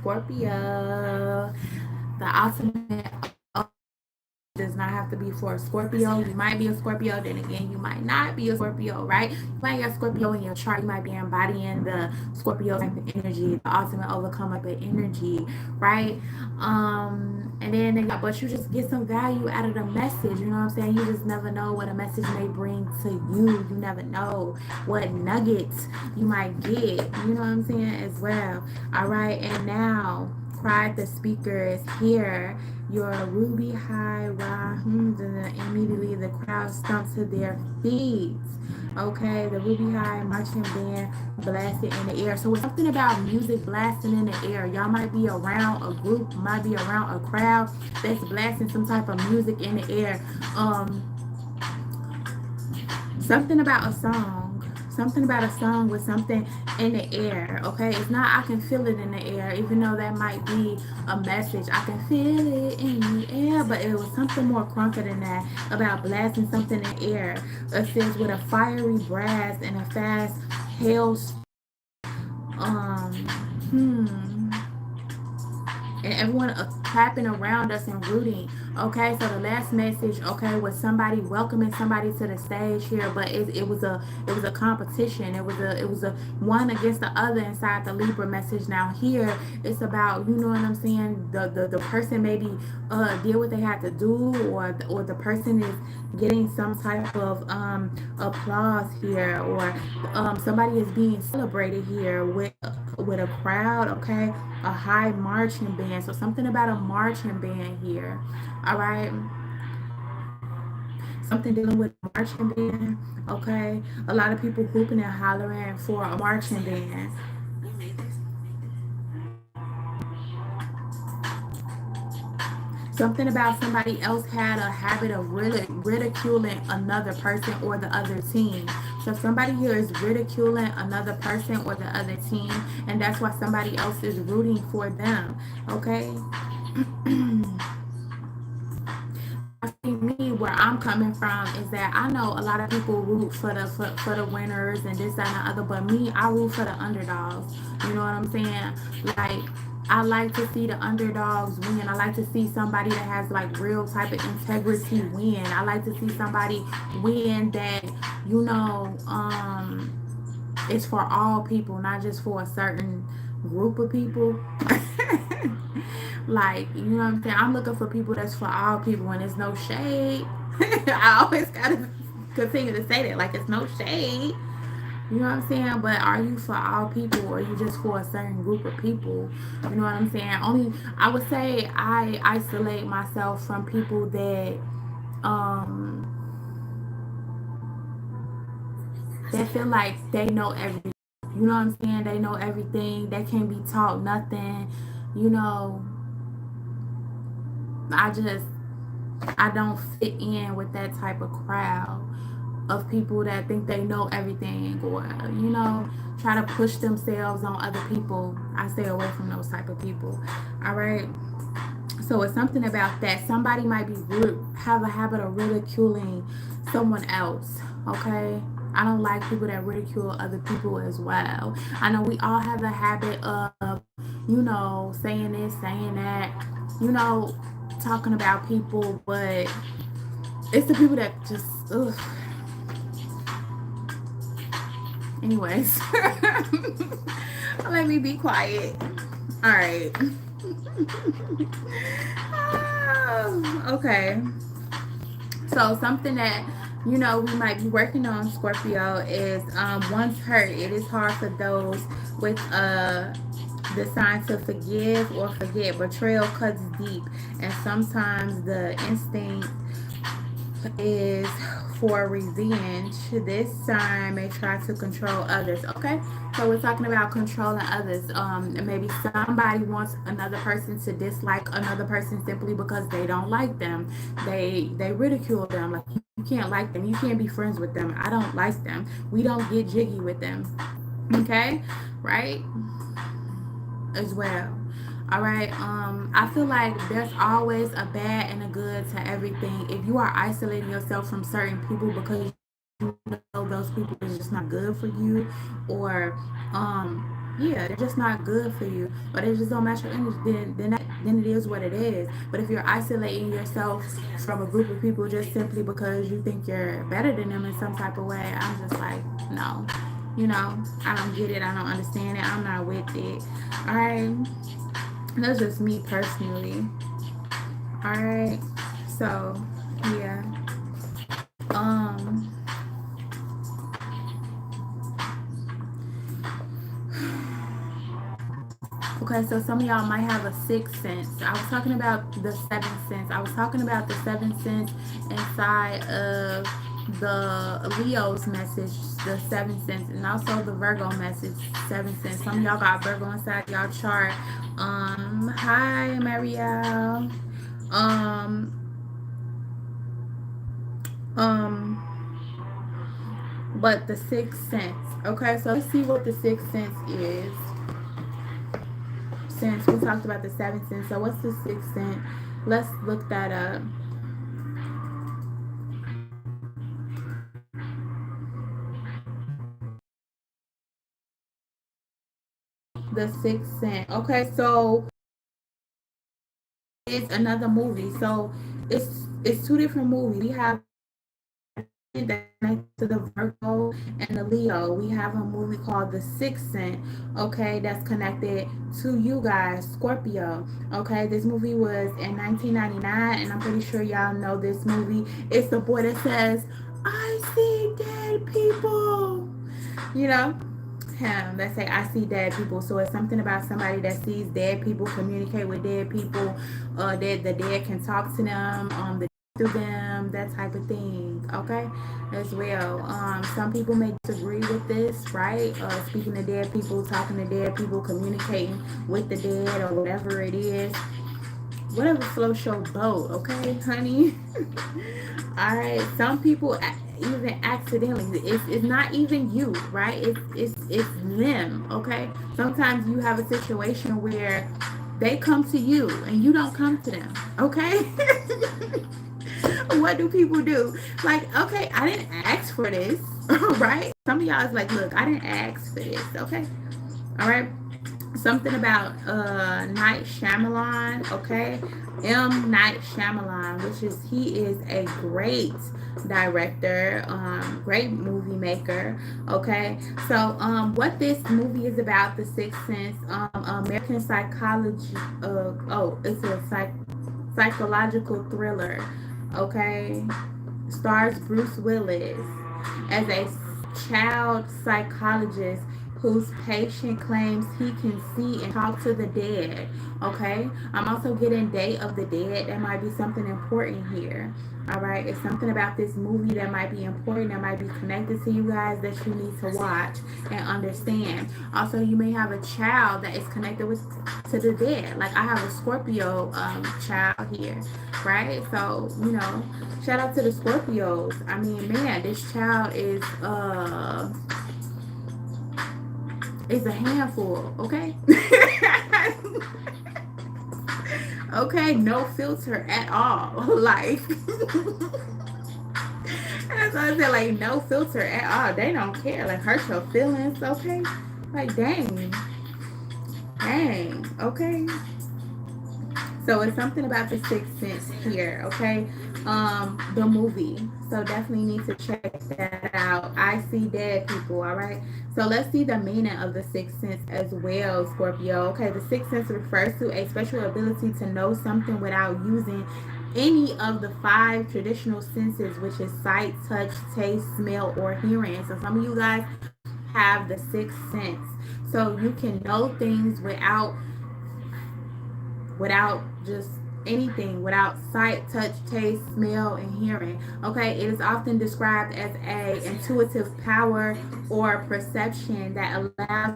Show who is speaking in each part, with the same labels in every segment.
Speaker 1: Scorpio. The ultimate does not have to be for a Scorpio. You might be a Scorpio, then again, you might not be a Scorpio, right? You might get Scorpio in your chart. You might be embodying the Scorpio type of energy, the ultimate overcomer type of energy, right? And then, but you just get some value out of the message. You know what I'm saying? You just never know what a message may bring to you. You never know what nuggets you might get. You know what I'm saying? As well. All right, and now. Cried the speaker is here. Your ruby high rahuns, and then immediately the crowd stumps to their feet. Okay, the ruby high marching band blasted in the air. So it's something about music blasting in the air. Y'all might be around a group, might be around a crowd that's blasting some type of music in the air. Um, something about a song. Something about a song with something in the air. Okay, it's not I can feel it in the air, even though that might be a message. I can feel it in the air, but it was something more crunker than that about blasting something in the air. It says with a fiery brass and a fast hail. Um, hmm and everyone clapping around us and rooting. Okay, so the last message, okay, was somebody welcoming somebody to the stage here, but it was a competition. It was a one against the other inside the Libra message. Now here it's about, you know what I'm saying, the person maybe did what they had to do, or the person is getting some type of applause here, or somebody is being celebrated here with a crowd, okay, a high marching band. So something about a marching band here. All right. Something dealing with a marching band. Okay. A lot of people hooping and hollering for a marching band. Something about somebody else had a habit of ridiculing another person or the other team. So if somebody here is ridiculing another person or the other team, and that's why somebody else is rooting for them. Okay. See, me, where I'm coming from is that I know a lot of people root for the winners and this, that, and the other, but me, I root for the underdogs. You know what I'm saying? Like, I like to see the underdogs win. I like to see somebody that has like real type of integrity win. I like to see somebody win that, you know, it's for all people, not just for a certain group of people. Like, you know what I'm saying? I'm looking for people that's for all people, and it's no shade. I always gotta continue to say that, like, it's no shade. You know what I'm saying? But are you for all people, or are you just for a certain group of people? You know what I'm saying? Only I would say I isolate myself from people um that feel like they know everything. You know what I'm saying? They know everything. They can't be taught nothing. You know, I just I don't fit in with that type of crowd of people that think they know everything, or, you know, try to push themselves on other people. I stay away from those type of people. All right. So it's something about that. Somebody might be have a habit of ridiculing someone else. Okay. I don't like people that ridicule other people as well. I know we all have a habit of, you know, saying this, saying that, you know, talking about people, but it's the people that just, ugh. Anyways, let me be quiet. All right. Okay. So something that, you know, we might be working on, Scorpio, is once hurt, it is hard for those with the sign to forgive or forget. Betrayal cuts deep, and sometimes the instinct is for revenge. This sign may try to control others. Okay, so we're talking about controlling others. Maybe somebody wants another person to dislike another person simply because they don't like them. They ridicule them. Like, you can't like them. You can't be friends with them. I don't like them. We don't get jiggy with them. Okay, right? As well. All right. I feel like there's always a bad and a good to everything. If you are isolating yourself from certain people because you know those people is just not good for you, or yeah, they're just not good for you, or they just don't match your energy, then it is what it is. But if you're isolating yourself from a group of people just simply because you think you're better than them in some type of way, I'm just like, no. I don't get it. I don't understand it. I'm not with it. All right. That's just me personally. All right. So, yeah. Um, Okay, so some of y'all might have a sixth sense. I was talking about the seventh sense. I was talking about the seventh sense inside of the Leo's message, the seventh sense, and also the Virgo message, seventh sense. Some of y'all got Virgo inside y'all chart. Hi Marielle. Um, um, but the sixth sense. Okay, so let's see what the sixth sense is. Since we talked about the seventh sense, so what's the sixth sense? Let's look that up. The Sixth Sense. Okay, so it's another movie. So it's two different movies. We have that connected to the Virgo and the Leo. We have a movie called The Sixth Sense. Okay, that's connected to you guys, Scorpio. Okay, this movie was in 1999, and I'm pretty sure y'all know this movie. It's the boy that says, "I see dead people." You know, him that say I see dead people. So it's something about somebody that sees dead people, communicate with dead people, that the dead can talk to them, the through them, that type of thing. Okay, as well. Some people may disagree with this, right? Speaking to dead people, talking to dead people, communicating with the dead, or whatever it is. Whatever floats your boat, okay, honey? All right. Some people even accidentally. It's not even you, right? It's them. Okay. Sometimes you have a situation where they come to you and you don't come to them. Okay. What do people do? Like, okay, I didn't ask for this, right? Some of y'all is like, look, I didn't ask for this. Okay. All right. Something about Night Shyamalan, okay? Night Shyamalan, which is he is a great director, great movie maker, okay? So what this movie is about, The Sixth Sense, American psychology, it's a psychological thriller, okay? Stars Bruce Willis as a child psychologist whose patient claims he can see and talk to the dead. Okay, I'm also getting Day of the Dead. That might be something important here. All right, it's something about this movie that might be important, that might be connected to you guys, that you need to watch and understand. Also, you may have a child that is connected with to the dead. Like I have a Scorpio child here, right? So shout out to the Scorpios. I mean, man, this child is a handful, okay? Okay, no filter at all. Like that's what I said, like no filter at all. They don't care. Like hurt your feelings, okay? Like dang. Dang, okay. So it's something about the Sixth Sense here, okay? The movie. So definitely need to check that out. I see dead people, all right? So let's see the meaning of the Sixth Sense as well, Scorpio. Okay, the Sixth Sense refers to a special ability to know something without using any of the five traditional senses, which is sight, touch, taste, smell, or hearing. So some of you guys have the Sixth Sense. So you can know things without just anything, without sight, touch, taste, smell, and hearing. Okay, it is often described as a intuitive power or perception that allows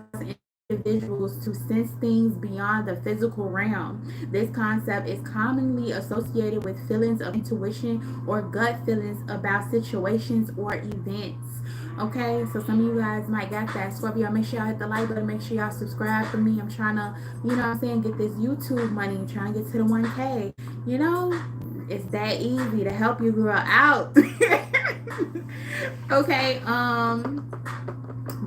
Speaker 1: individuals to sense things beyond the physical realm. This concept is commonly associated with feelings of intuition or gut feelings about situations or events. Okay, so some of you guys might got that. Scorpio, make sure y'all hit the like button. Make sure y'all subscribe for me. I'm trying to, what I'm saying, get this YouTube money. I'm trying to get to the 1K. It's that easy to help you girl out. Okay,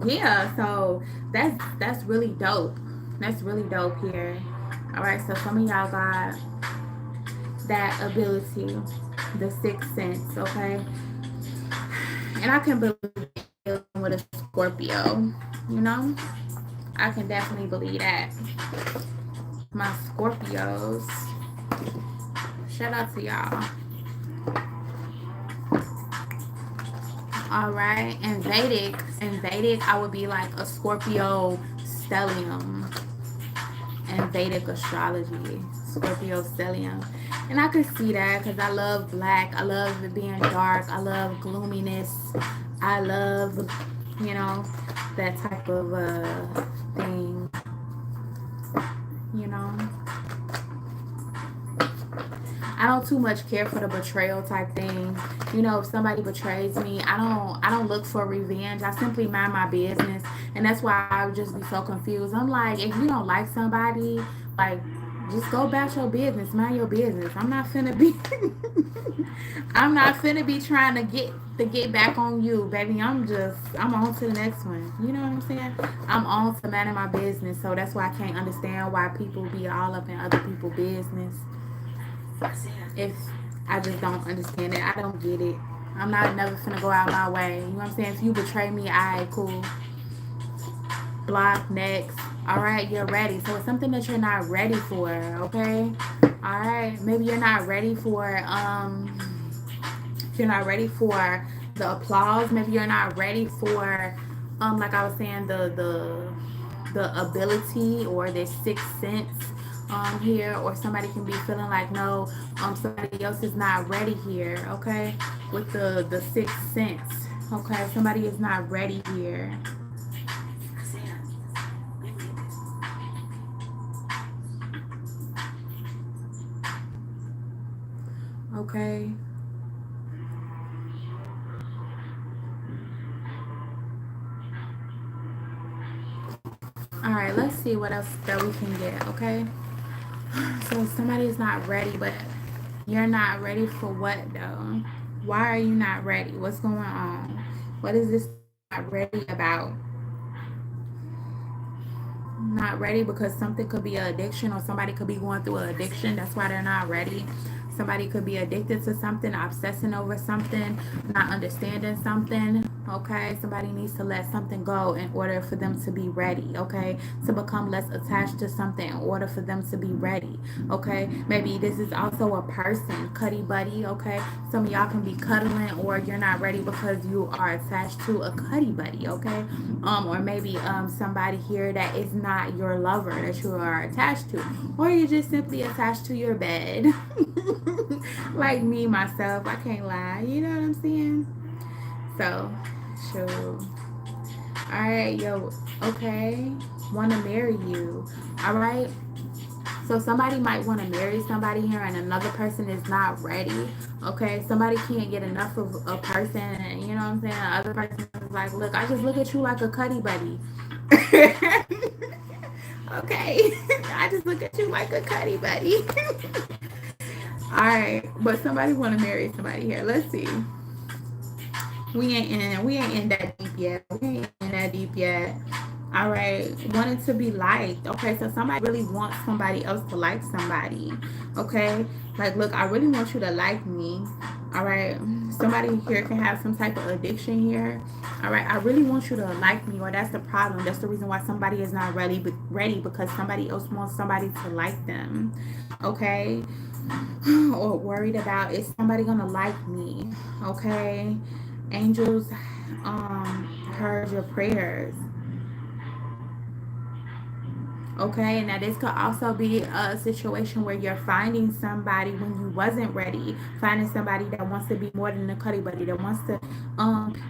Speaker 1: Yeah, so that's really dope. That's really dope here. All right, so some of y'all got that ability, the sixth sense, okay? And I can believe that you're dealing with a Scorpio, you know? I can definitely believe that. My Scorpios, shout out to y'all. All right, in Vedic, I would be like a Scorpio stellium and Vedic astrology, Scorpio stellium. And I could see that because I love black, I love it being dark, I love gloominess, I love, you know, that type of thing, you know. I don't too much care for the betrayal type thing. You know, if somebody betrays me, I don't look for revenge. I simply mind my business. And that's why I would just be so confused. I'm like, if you don't like somebody, like just go about your business, mind your business. I'm not finna be I'm not finna be trying to get back on you, baby. I'm on to the next one. You know what I'm saying? I'm on to minding my business. So that's why I can't understand why people be all up in other people's business. If I just don't understand it, I don't get it. I'm not never finna go out my way. You know what I'm saying? If you betray me, alright, cool. Block next. Alright, you're ready. So it's something that you're not ready for, okay? Alright. Maybe you're not ready for if you're not ready for the applause, maybe you're not ready for like I was saying, the ability or the sixth sense here, or somebody can be feeling like no, somebody else is not ready here, okay, with the sixth sense, okay, somebody is not ready here, okay. All right, let's see what else that we can get, okay. So somebody is not ready, but you're not ready for what though? Why are you not ready? What's going on? What is this not ready about? Not ready because something could be an addiction, or somebody could be going through an addiction. That's why they're not ready. Somebody could be addicted to something, obsessing over something, not understanding something. Okay, somebody needs to let something go in order for them to be ready. Okay, to become less attached to something in order for them to be ready. Okay, maybe this is also a person, cuddy buddy. Okay, some of y'all can be cuddling, or you're not ready because you are attached to a cuddy buddy. Okay, or maybe somebody here that is not your lover that you are attached to, or you're just simply attached to your bed. Like me myself, I can't lie. You know what I'm saying? So, sure. All right, yo. Okay, want to marry you. All right. So somebody might want to marry somebody here, and another person is not ready. Okay, somebody can't get enough of a person, and you know what I'm saying. The other person is like, look, I just look at you like a cuddy buddy. Okay, I just look at you like a cuddy buddy. All right, but somebody want to marry somebody here. Let's see. We ain't in that deep yet. We ain't in that deep yet. All right, wanting to be liked. Okay, so somebody really wants somebody else to like somebody. Okay, like look, I really want you to like me. All right, somebody here can have some type of addiction here. All right, I really want you to like me, or that's the problem. That's the reason why somebody is not ready because somebody else wants somebody to like them. Okay, or worried about is somebody gonna like me. Okay, angels heard your prayers. Okay, now this could also be a situation where you're finding somebody when you wasn't ready, finding somebody that wants to be more than a cuddy buddy, that wants to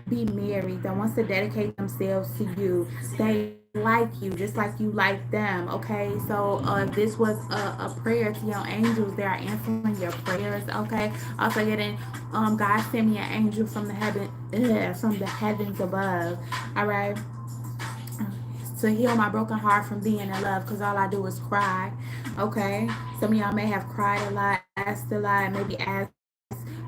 Speaker 1: be married, that wants to dedicate themselves to you. They like you just like you like them. Okay, so this was a prayer to your angels. They are answering your prayers. Okay, also getting God sent me an angel from the from the heavens above. All right, to heal my broken heart from being in love, because all I do is cry. Okay, some of y'all may have cried a lot, asked a lot, maybe asked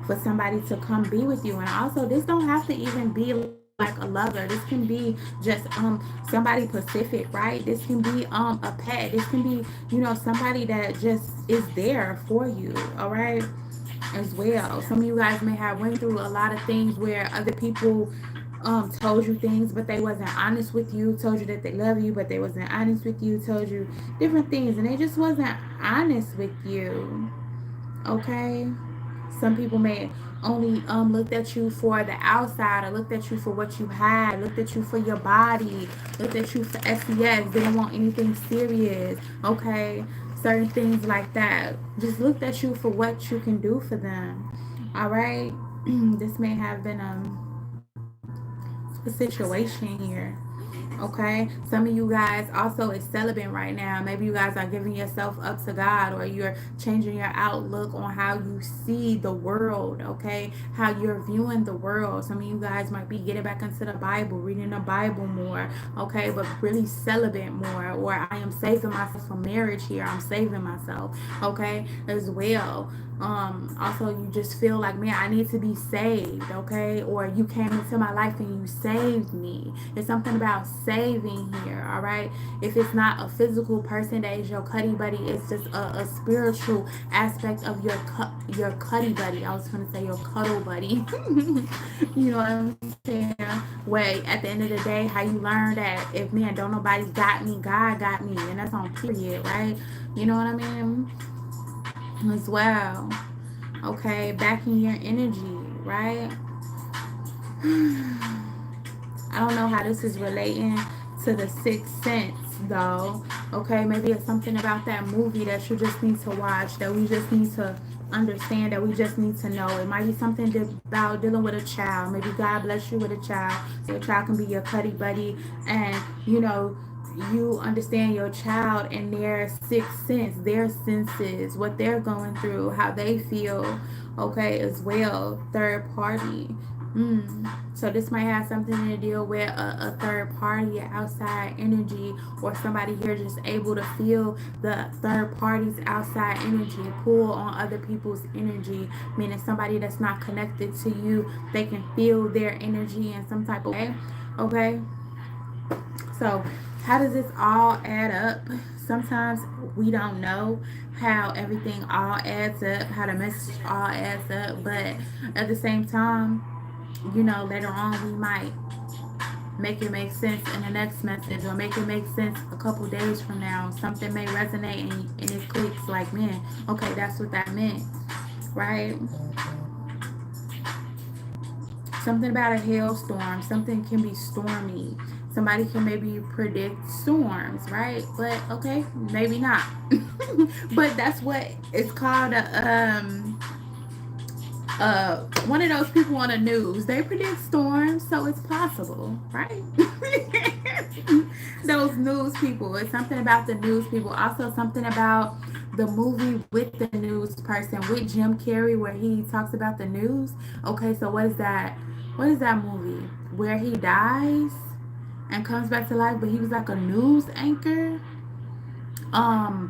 Speaker 1: for somebody to come be with you. And also, this don't have to even be like a lover. This can be just somebody specific, right? This can be a pet. This can be, somebody that just is there for you, all right? As well. Some of you guys may have went through a lot of things where other people told you things but they wasn't honest with you, told you that they love you but they wasn't honest with you, told you different things and they just wasn't honest with you. Okay? Some people may only looked at you for the outside, or looked at you for what you had, looked at you for your body, looked at you for SES, didn't want anything serious, okay? Certain things like that. Just looked at you for what you can do for them. All right? This may have been a situation here. Okay, some of you guys also is celibate right now. Maybe you guys are giving yourself up to God, or you're changing your outlook on how you see the world. Okay, how you're viewing the world. Some of you guys might be getting back into the Bible, reading the Bible more. Okay, but really celibate more, or I am saving myself for marriage here. I'm saving myself. Okay, as well. Also, you just feel like, man, I need to be saved. Okay, or you came into my life and you saved me. It's something about saving here. All right, if it's not a physical person that is your cuddy buddy, it's just a spiritual aspect of your cuddy buddy. I was going to say your cuddle buddy. You know what I'm saying? Where at the end of the day, how you learn that if, man, don't nobody got me, God got me, and that's on period, right? You know what I mean? As well. Okay, back in your energy, right? I don't know how this is relating to the Sixth Sense, though. Okay, maybe it's something about that movie that you just need to watch, that we just need to understand, that we just need to know. It might be something about dealing with a child. Maybe God bless you with a child. So your child can be your cuddy buddy, and you understand your child and their sixth sense, their senses, what they're going through, how they feel. Okay, as well. Third party. So this might have something to deal with a third party, outside energy, or somebody here just able to feel the third party's outside energy, pull on other people's energy, meaning somebody that's not connected to you, they can feel their energy in some type of way. Okay, so how does this all add up? Sometimes we don't know how everything all adds up, how the message all adds up, but at the same time, later on we might make it make sense in the next message, or make it make sense a couple days from now. Something may resonate and it clicks like, man, okay, that's what that meant, right? Something about a hailstorm. Something can be stormy. Somebody can maybe predict storms, right? But okay, maybe not. But that's what it's called one of those people on the news. They predict storms, so it's possible, right? Those news people. It's something about the news people. Also something about the movie with the news person, with Jim Carrey, where he talks about the news. Okay, so what is that? What is that movie? Where he dies and comes back to life, but he was like a news anchor.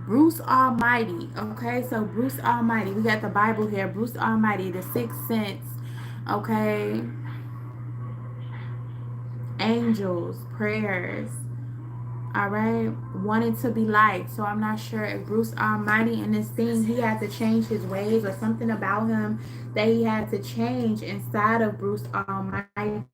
Speaker 1: Bruce Almighty. Okay, so Bruce Almighty. We got the Bible here. Bruce Almighty, the Sixth Sense. Okay, angels, prayers. All right, wanted to be liked. So I'm not sure if Bruce Almighty in this thing, he had to change his ways, or something about him that he had to change inside of Bruce Almighty.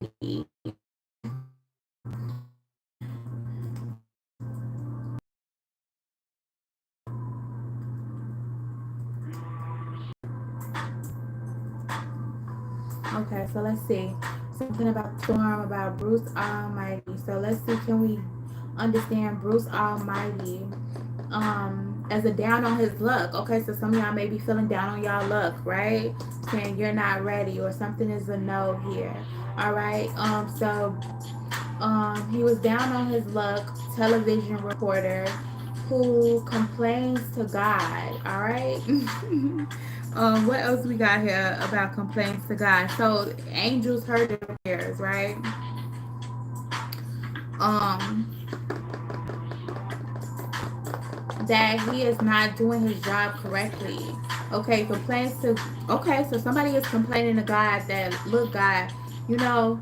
Speaker 1: Okay, so let's see. Something about storm, about Bruce Almighty. So let's see, can we understand Bruce Almighty as a down on his luck? Okay, so some of y'all may be feeling down on y'all luck, right? Saying you're not ready, or something is a no here. All right. He was down on his luck, television reporter who complains to God. All right. What else we got here about complaints to God? So angels heard their prayers, right? Um, that he is not doing his job correctly. Okay, complaints to. Okay, so somebody is complaining to God that, look, God, you know,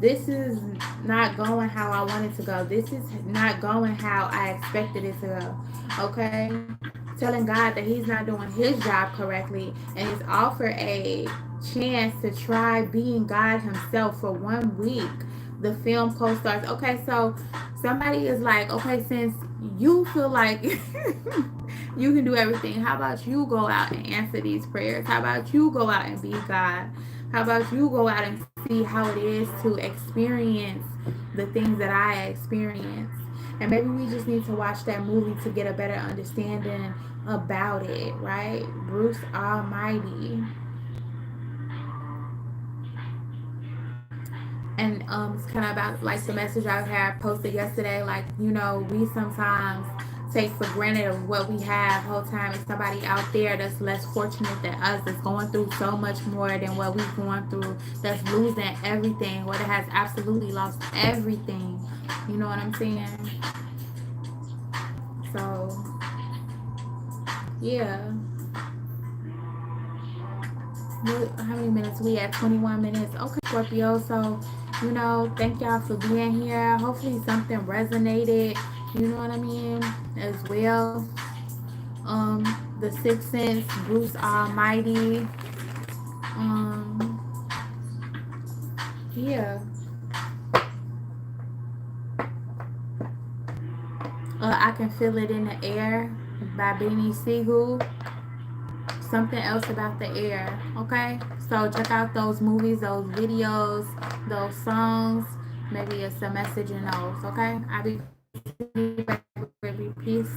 Speaker 1: This is not going how I wanted to go. This is not going how I expected it to go. Okay? Telling God that He's not doing His job correctly and is offered a chance to try being God Himself for 1 week. The film co stars. Okay, so somebody is like, okay, since you feel like you can do everything, how about you go out and answer these prayers? How about you go out and be God? How about you go out and see how it is to experience the things that I experience? And maybe we just need to watch that movie to get a better understanding about it, right? Bruce Almighty. And it's kind of about like the message I had posted yesterday. Like, we sometimes take for granted of what we have whole time. It's somebody out there that's less fortunate than us, that's going through so much more than what we're going through, that's losing everything, or that has absolutely lost everything. You know what I'm saying? So yeah. How many minutes we at? 21 minutes. Okay, Scorpio. So, thank y'all for being here. Hopefully something resonated, you know what I mean, as well. The Sixth Sense, Bruce Almighty. Um, yeah. I Can Feel It in the Air by Beanie Siegel. Something else about the air. Okay, so check out those movies, those videos, those songs. Maybe it's a message in those. Okay, I'll be back with peace.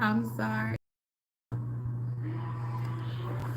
Speaker 1: I'm sorry.